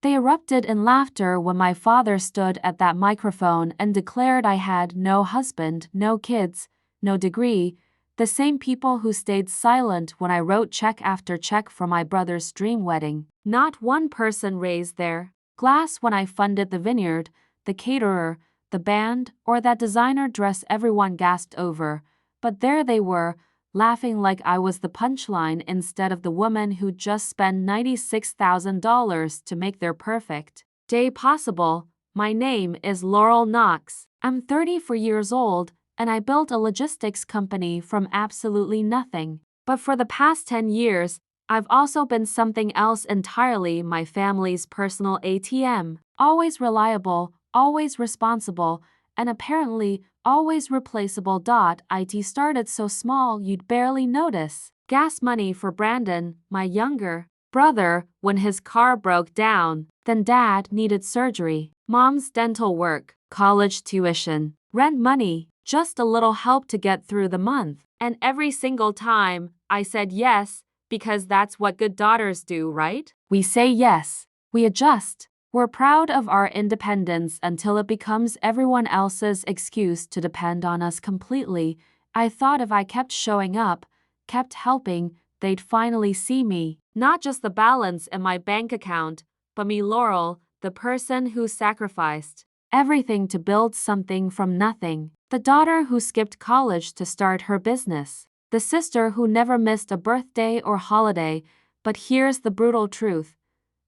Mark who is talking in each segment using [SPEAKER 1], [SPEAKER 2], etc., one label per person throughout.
[SPEAKER 1] They erupted in laughter when my father stood at that microphone and declared I had no husband, no kids, no degree, the same people who stayed silent when I wrote check after check for my brother's dream wedding. Not one person raised their glass when I funded the vineyard, the caterer, the band, or that designer dress everyone gasped over, but there they were, laughing like I was the punchline instead of the woman who just spent $96,000 to make their perfect day possible. My name is Laurel Knox. I'm 34 years old, and I built a logistics company from absolutely nothing. But for the past 10 years, I've also been something else entirely, my family's personal ATM. Always reliable, always responsible, and apparently always replaceable. It started so small you'd barely notice. Gas money for Brandon, my younger brother, when his car broke down. Then Dad needed surgery. Mom's dental work, college tuition, rent money, just a little help to get through the month. And every single time, I said yes, because that's what good daughters do, right? We say yes. We adjust. We're proud of our independence until it becomes everyone else's excuse to depend on us completely. I thought if I kept showing up, kept helping, they'd finally see me. Not just the balance in my bank account, but me, Laurel, the person who sacrificed everything to build something from nothing. The daughter who skipped college to start her business. The sister who never missed a birthday or holiday. But here's the brutal truth.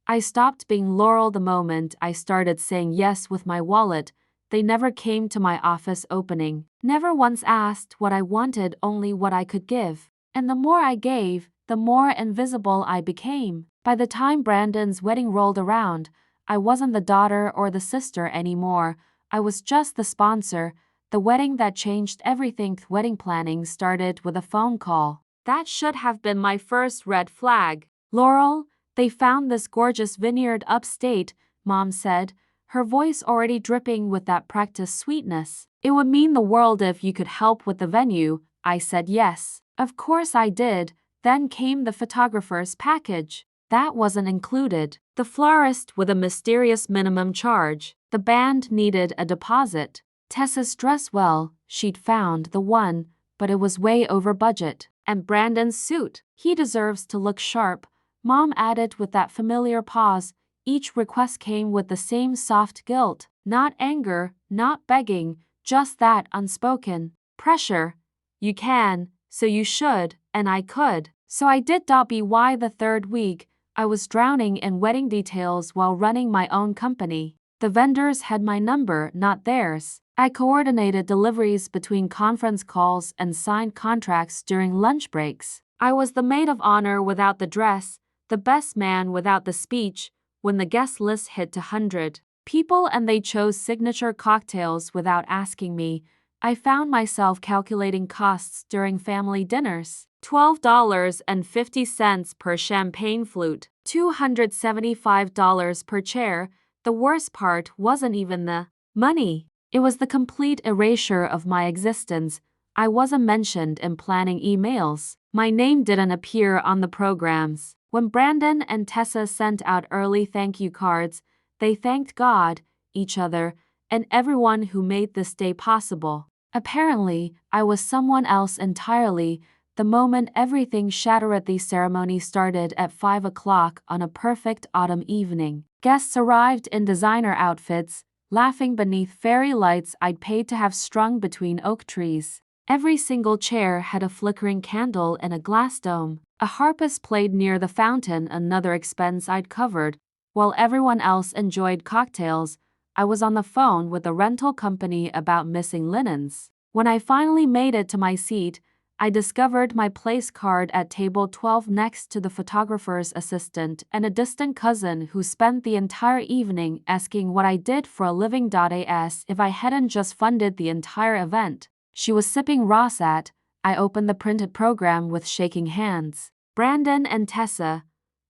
[SPEAKER 1] I stopped being Laurel the moment I started saying yes with my wallet. They never came to my office opening. Never once asked what I wanted, only what I could give. And the more I gave, the more invisible I became. By the time Brandon's wedding rolled around, I wasn't the daughter or the sister anymore. I was just the sponsor. The wedding that changed everything. Wedding planning started with a phone call. That should have been my first red flag. Laurel, they found this gorgeous vineyard upstate, Mom said, her voice already dripping with that practice sweetness. It would mean the world if you could help with the venue. I said yes. Of course I did. Then came the photographer's package. That wasn't included. The florist with a mysterious minimum charge. The band needed a deposit. Tessa's dress, well, she'd found the one, but it was way over budget. And Brandon's suit. He deserves to look sharp, Mom added with that familiar pause. Each request came with the same soft guilt. Not anger, not begging, just that unspoken pressure. You can, so you should, and I could. So I did. By the third week, I was drowning in wedding details while running my own company. The vendors had my number, not theirs. I coordinated deliveries between conference calls and signed contracts during lunch breaks. I was the maid of honor without the dress, the best man without the speech, when the guest list hit 100 people and they chose signature cocktails without asking me. I found myself calculating costs during family dinners. $12.50 per champagne flute, $275 per chair. The worst part wasn't even the money. It was the complete erasure of my existence. I wasn't mentioned in planning emails. My name didn't appear on the programs. When Brandon and Tessa sent out early thank you cards, they thanked God, each other, and everyone who made this day possible. Apparently, I was someone else entirely. The moment everything shattered, the ceremony started at 5 o'clock on a perfect autumn evening. Guests arrived in designer outfits, laughing beneath fairy lights I'd paid to have strung between oak trees. Every single chair had a flickering candle and a glass dome. A harpist played near the fountain, another expense I'd covered. While everyone else enjoyed cocktails, I was on the phone with the rental company about missing linens. When I finally made it to my seat, I discovered my place card at table 12 next to the photographer's assistant and a distant cousin who spent the entire evening asking what I did for a living. As if I hadn't just funded the entire event. She was sipping rosat. I opened the printed program with shaking hands. Brandon and Tessa,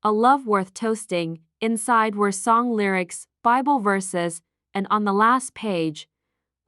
[SPEAKER 1] a love worth toasting. Inside were song lyrics, Bible verses, and on the last page,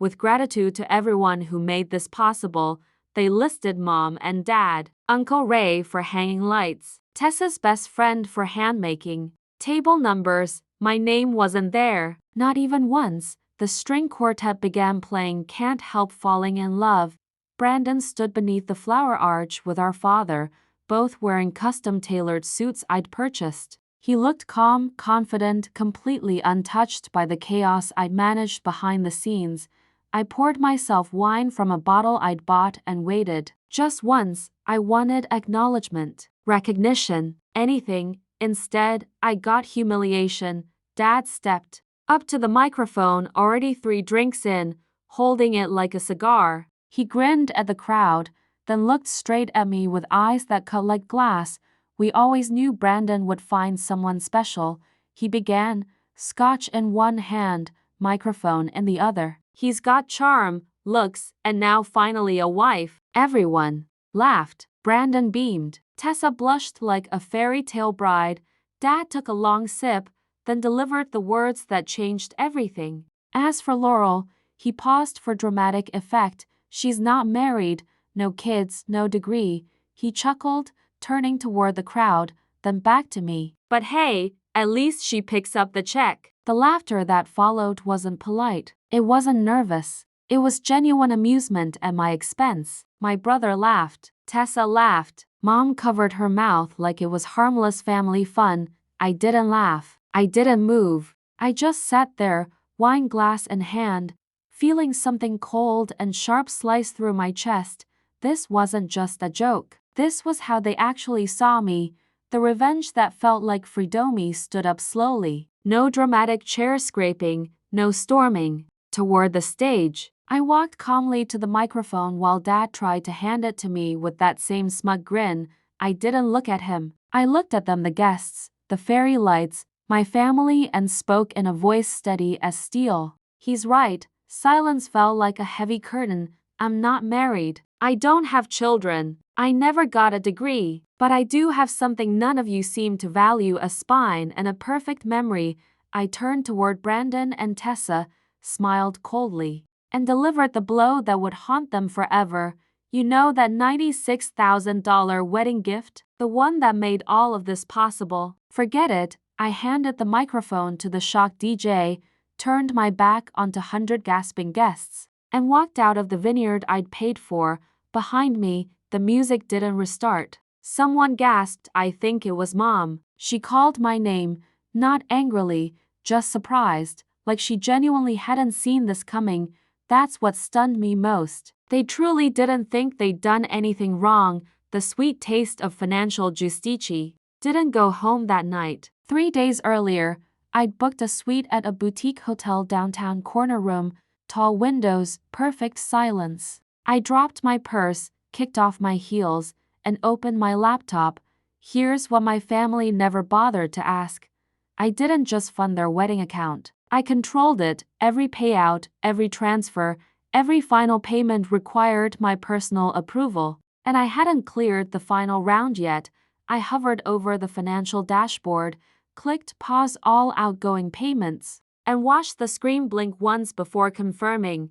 [SPEAKER 1] with gratitude to everyone who made this possible, they listed Mom and Dad, Uncle Ray for hanging lights, Tessa's best friend for handmaking, table numbers, My name wasn't there. Not even once. The string quartet began playing Can't Help Falling in Love. Brandon stood beneath the flower arch with our father, both wearing custom-tailored suits I'd purchased. He looked calm, confident, completely untouched by the chaos I'd managed behind the scenes. I poured myself wine from a bottle I'd bought and waited. Just once, I wanted acknowledgement, recognition, anything. Instead, I got humiliation. Dad stepped up to the microphone, already 3 drinks in, holding it like a cigar. He grinned at the crowd, then looked straight at me with eyes that cut like glass. We always knew Brandon would find someone special. He began, scotch in one hand, microphone in the other. He's got charm, looks, and now finally a wife. Everyone laughed. Brandon beamed. Tessa blushed like a fairy tale bride. Dad took a long sip, then delivered the words that changed everything. As for Laurel, he paused for dramatic effect. She's not married, no kids, no degree. He chuckled, turning toward the crowd, then back to me. But hey, at least she picks up the check. The laughter that followed wasn't polite. It wasn't nervous. It was genuine amusement at my expense. My brother laughed. Tessa laughed. Mom covered her mouth like it was harmless family fun. I didn't laugh. I didn't move. I just sat there, wine glass in hand, feeling something cold and sharp slice through my chest. This wasn't just a joke. This was how they actually saw me. The revenge that felt like Freedomi stood up slowly. No dramatic chair scraping, no storming. Toward the stage, I walked calmly to the microphone while Dad tried to hand it to me with that same smug grin. I didn't look at him. I looked at them, the guests, the fairy lights, my family, and spoke in a voice steady as steel. He's right. Silence fell like a heavy curtain. I'm not married. I don't have children. I never got a degree. But I do have something none of you seem to value: a spine and a perfect memory. I turned toward Brandon and Tessa, smiled coldly, and delivered the blow that would haunt them forever. You know, that $96,000 wedding gift? The one that made all of this possible? Forget it. I handed the microphone to the shocked DJ, turned my back onto 100 gasping guests, and walked out of the vineyard I'd paid for. Behind me, the music didn't restart. Someone gasped. I think it was Mom. She called my name, not angrily, just surprised, like she genuinely hadn't seen this coming. That's what stunned me most. They truly didn't think they'd done anything wrong. The sweet taste of financial justice didn't go home that night. 3 days earlier, I'd booked a suite at a boutique hotel downtown. Corner room, tall windows, perfect silence. I dropped my purse, kicked off my heels, and opened my laptop. Here's what my family never bothered to ask. I didn't just fund their wedding account. I controlled it. Every payout, every transfer, every final payment required my personal approval. And I hadn't cleared the final round yet. I hovered over the financial dashboard, clicked pause all outgoing payments, and watched the screen blink once before confirming.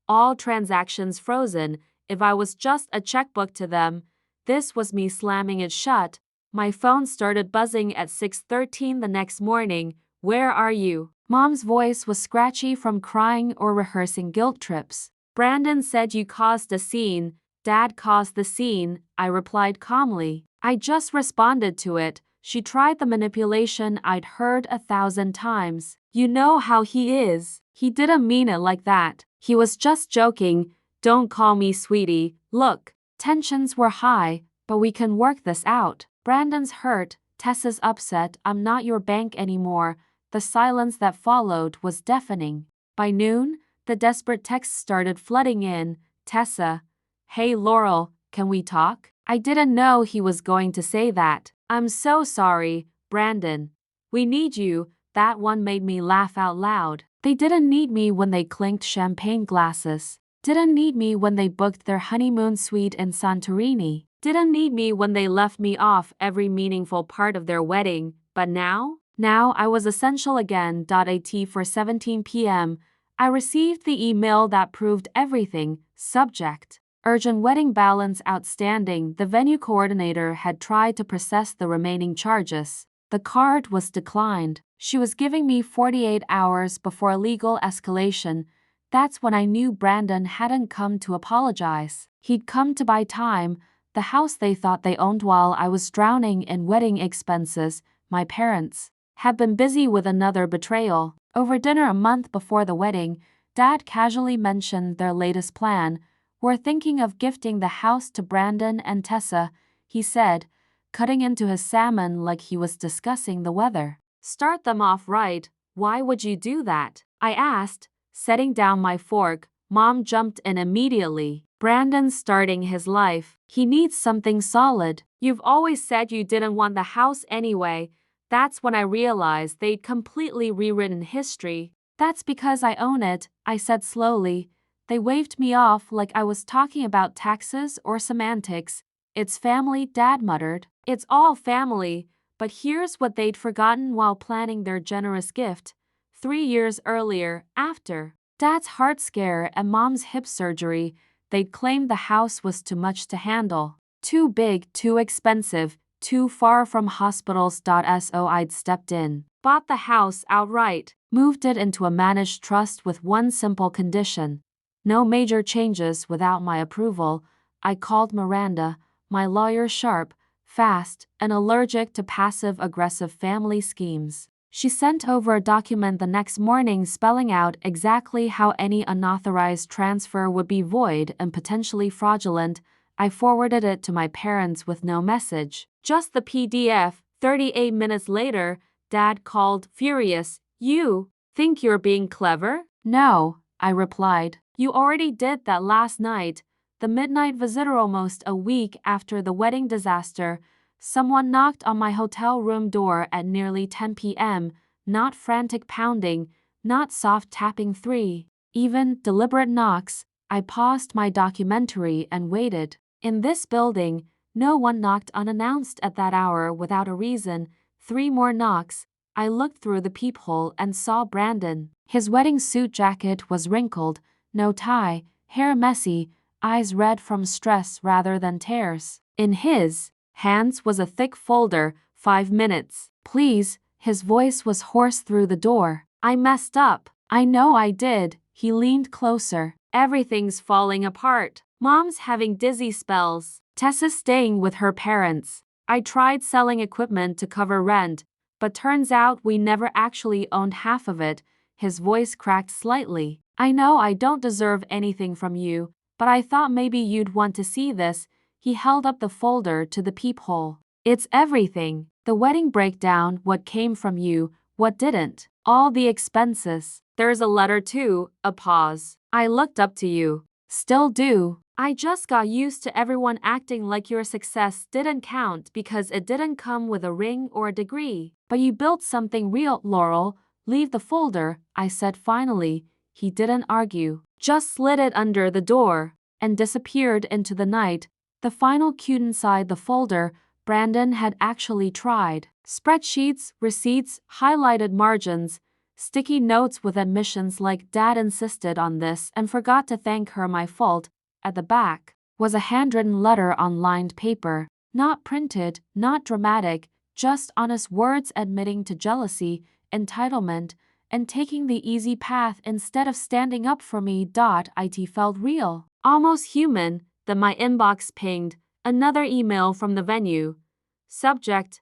[SPEAKER 1] All transactions frozen. If I was just a checkbook to them, this was me slamming it shut. My phone started buzzing at 6:13 the next morning. Where are you? Mom's voice was scratchy from crying or rehearsing guilt trips. Brandon said you caused a scene. Dad caused the scene, I replied calmly. I just responded to it. She tried the manipulation I'd heard 1,000 times. You know how he is. He didn't mean it like that. He was just joking. Don't call me sweetie. Look, tensions were high, but we can work this out. Brandon's hurt, Tessa's upset. I'm not your bank anymore. The silence that followed was deafening. By noon, the desperate texts started flooding in. Tessa. Hey Laurel, can we talk? I didn't know he was going to say that. I'm so sorry, Brandon. We need you. That one made me laugh out loud. They didn't need me when they clinked champagne glasses. Didn't need me when they booked their honeymoon suite in Santorini. Didn't need me when they left me off every meaningful part of their wedding. But now? Now I was essential again. At 4:17 p.m., I received the email that proved everything. Subject: urgent wedding balance outstanding. The venue coordinator had tried to process the remaining charges. The card was declined. She was giving me 48 hours before legal escalation. That's when I knew Brandon hadn't come to apologize. He'd come to buy time, the house they thought they owned while I was drowning in wedding expenses. My parents had been busy with another betrayal. Over dinner a month before the wedding, Dad casually mentioned their latest plan. "We're thinking of gifting the house to Brandon and Tessa," he said, cutting into his salmon like he was discussing the weather. "Start them off right. Why would you do that?" I asked, setting down my fork. Mom jumped in immediately. "Brandon's starting his life. He needs something solid. You've always said you didn't want the house anyway." That's when I realized they'd completely rewritten history. "That's because I own it," I said slowly. They waved me off like I was talking about taxes or semantics. "It's family," Dad muttered. "It's all family." But here's what they'd forgotten while planning their generous gift. 3 years earlier, after Dad's heart scare and Mom's hip surgery, they'd claimed the house was too much to handle. Too big, too expensive, too far from hospitals. So I'd stepped in, bought the house outright, moved it into a managed trust with one simple condition: no major changes without my approval. I called Miranda, my lawyer, sharp, fast, and allergic to passive-aggressive family schemes. She sent over a document the next morning spelling out exactly how any unauthorized transfer would be void and potentially fraudulent. I forwarded it to my parents with no message, just the PDF. 38 minutes later, Dad called, furious. "You think you're being clever?" "No," I replied. "You already did that last night." The midnight visitor. Almost a week after the wedding disaster, someone knocked on my hotel room door at nearly 10 p.m., not frantic pounding, not soft tapping, even deliberate knocks. I paused my documentary and waited. In this building, no one knocked unannounced at that hour without a reason. 3 more knocks. I looked through the peephole and saw Brandon. His wedding suit jacket was wrinkled, no tie, hair messy, eyes red from stress rather than tears. In his hands was a thick folder. 5 minutes. "Please," his voice was hoarse through the door. "I messed up." "I know I did." He leaned closer. "Everything's falling apart. Mom's having dizzy spells. Tessa's staying with her parents. I tried selling equipment to cover rent, but turns out we never actually owned half of it." His voice cracked slightly. "I know I don't deserve anything from you, but I thought maybe you'd want to see this." He held up the folder to the peephole. "It's everything. The wedding breakdown, what came from you, what didn't, all the expenses. There's a letter too." A pause. "I looked up to you. Still do. I just got used to everyone acting like your success didn't count because it didn't come with a ring or a degree. But you built something real, Laurel. Leave the folder," I said finally. He didn't argue, just slid it under the door and disappeared into the night. The final cue inside the folder, Brandon had actually tried. Spreadsheets, receipts, highlighted margins, sticky notes with admissions like "Dad insisted on this and forgot to thank her, my fault." At the back was a handwritten letter on lined paper, not printed, not dramatic, just honest words admitting to jealousy, entitlement, and taking the easy path instead of standing up for me. It felt real, almost human. Then my inbox pinged. Another email from the venue. Subject: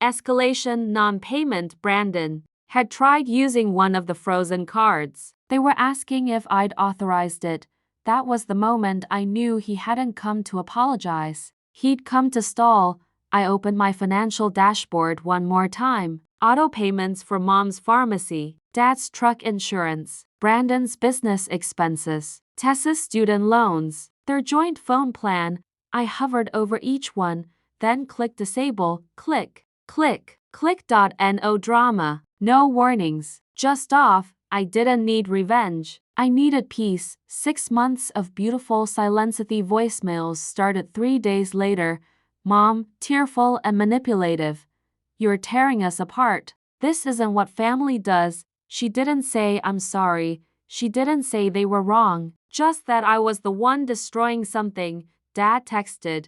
[SPEAKER 1] escalation, non-payment. Brandon had tried using one of the frozen cards. They were asking if I'd authorized it. That was the moment I knew he hadn't come to apologize. He'd come to stall. I opened my financial dashboard one more time. Auto payments for Mom's pharmacy, Dad's truck insurance, Brandon's business expenses, Tessa's student loans, their joint phone plan. I hovered over each one, then clicked disable. Click, click, click. No drama, no warnings, just off. I didn't need revenge. I needed peace. 6 months of beautiful silencing voicemails started 3 days later. Mom, tearful and manipulative. "You're tearing us apart. This isn't what family does." She didn't say I'm sorry. She didn't say they were wrong. Just that I was the one destroying something. Dad texted,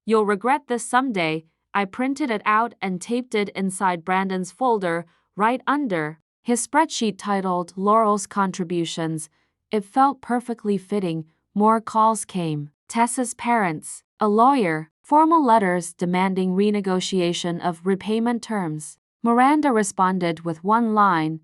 [SPEAKER 1] "You'll regret this someday." I printed it out and taped it inside Brandon's folder. right under his spreadsheet titled Laurel's Contributions. It felt perfectly fitting. More calls came. Tessa's parents, a lawyer, formal letters demanding renegotiation of repayment terms. Miranda responded with one line: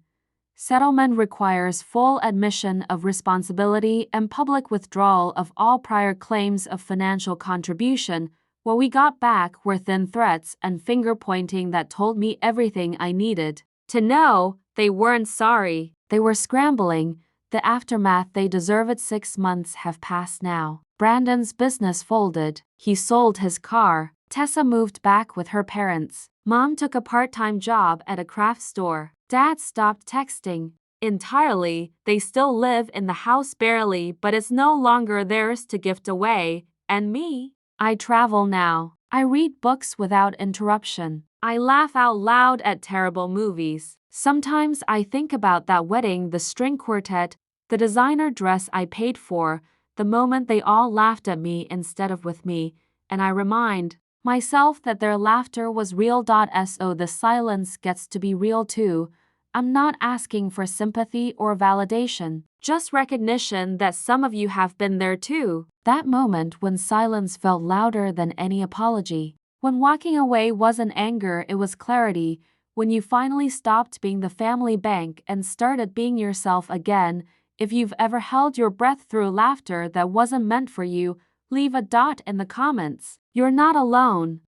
[SPEAKER 1] settlement requires full admission of responsibility and public withdrawal of all prior claims of financial contribution. What we got back were thin threats and finger-pointing that told me everything I needed to know. They weren't sorry. They were scrambling. The aftermath they deserved. 6 months have passed now. Brandon's business folded. He sold his car. Tessa moved back with her parents. Mom took a part-time job at a craft store. Dad stopped texting entirely. They still live in the house barely, but it's no longer theirs to gift away. And me? I travel now. I read books without interruption. I laugh out loud at terrible movies. Sometimes I think about that wedding, the string quartet, the designer dress I paid for, the moment they all laughed at me instead of with me, and I remind myself that their laughter was real. So the silence gets to be real too. I'm not asking for sympathy or validation, just recognition that some of you have been there too. That moment when silence felt louder than any apology. When walking away wasn't anger, it was clarity. When you finally stopped being the family bank and started being yourself again. If you've ever held your breath through laughter that wasn't meant for you, leave a dot in the comments. You're not alone.